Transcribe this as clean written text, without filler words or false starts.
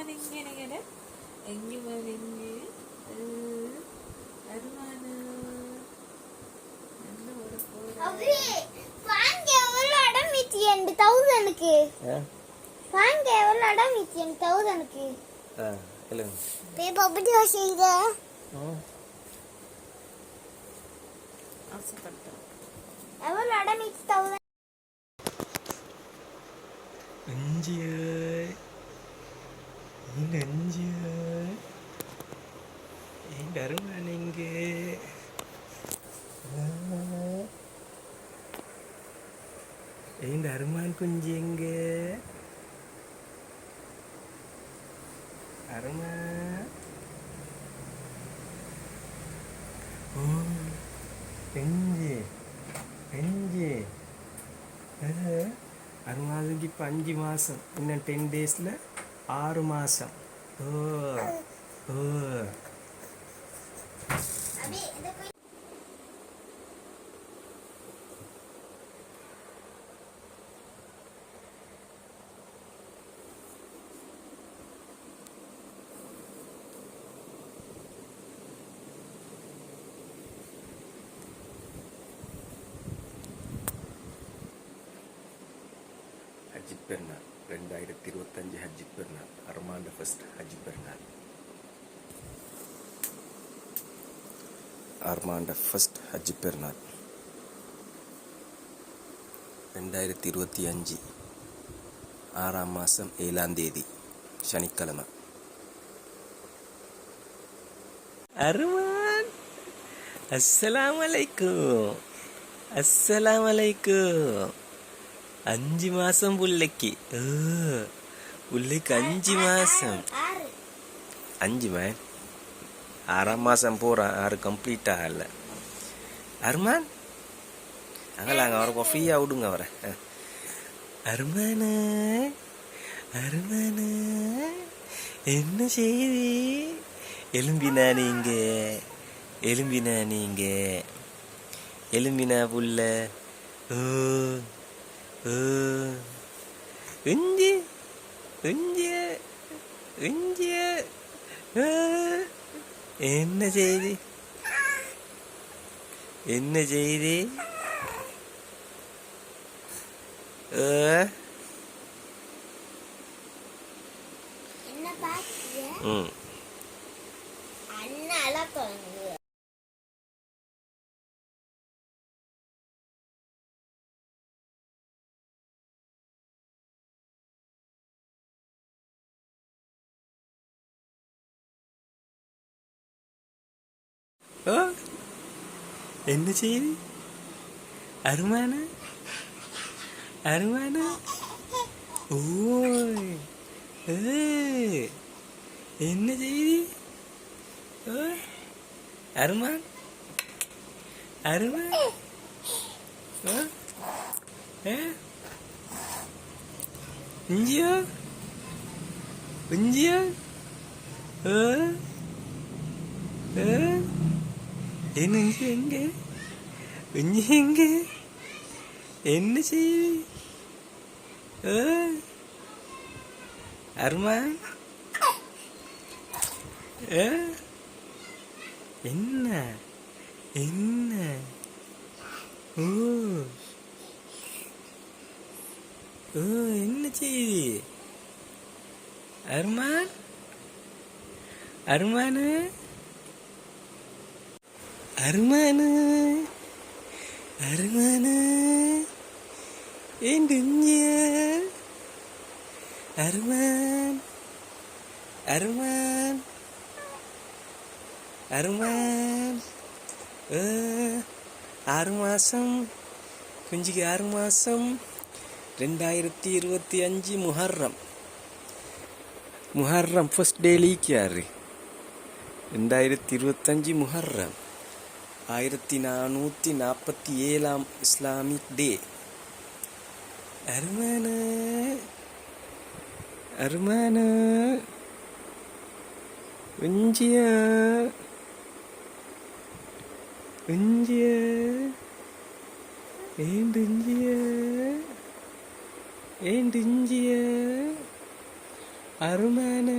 ഇങ്ങനെ എങ്ങി വലിഞ്ഞ് വരുമാന Arman kunjing Arman Arman இப்ப 5 மாசம் இன்னும் 10 daysல 6 மாசம் Haji Pernar 2025 Haji Pernar Armand first Haji Pernar Armand first Haji Pernar 2025 6 மாசம் 7ஆம் தேதி சனிக்கிழமை Arman Assalamualaikum Assalamualaikum 5 மாசம் புள்ளைக்கு புள்ளைக்கு 5 மாசம் 5 மேன் 6ஆம் மாசம் போறான் 6 கம்ப்ளீட் ஆகல அர்மான் அங்கலாங்க அவரை ஃப்ரீயா விடுங்க அவரை அர்மானு அர்மானு என்ன செய்தி எலும்பினா எலும்பினா புள்ள Unji என்ன செய்தி என்ன பாத்தியா அண்ணா அலக்கங்க என்ன செய்தி அருமான ஓய் என்ன செய்தி அருமான் இஞ்சியா என்ன செய்தி அருமான் என்ன என்ன செய்தி அருமானு Endunya Arman 6 மாசம் குஞ்சுக்கு 6 மாசம் 2025 முஹர்ரம் ஃபர்ஸ்ட் டே லீக்கியாரு 2025 முஹர்ரம் 1447 இஸ்லாமிக் டே அருமான உஞ்சியா ஏண்டுஞ்சியா அருமையான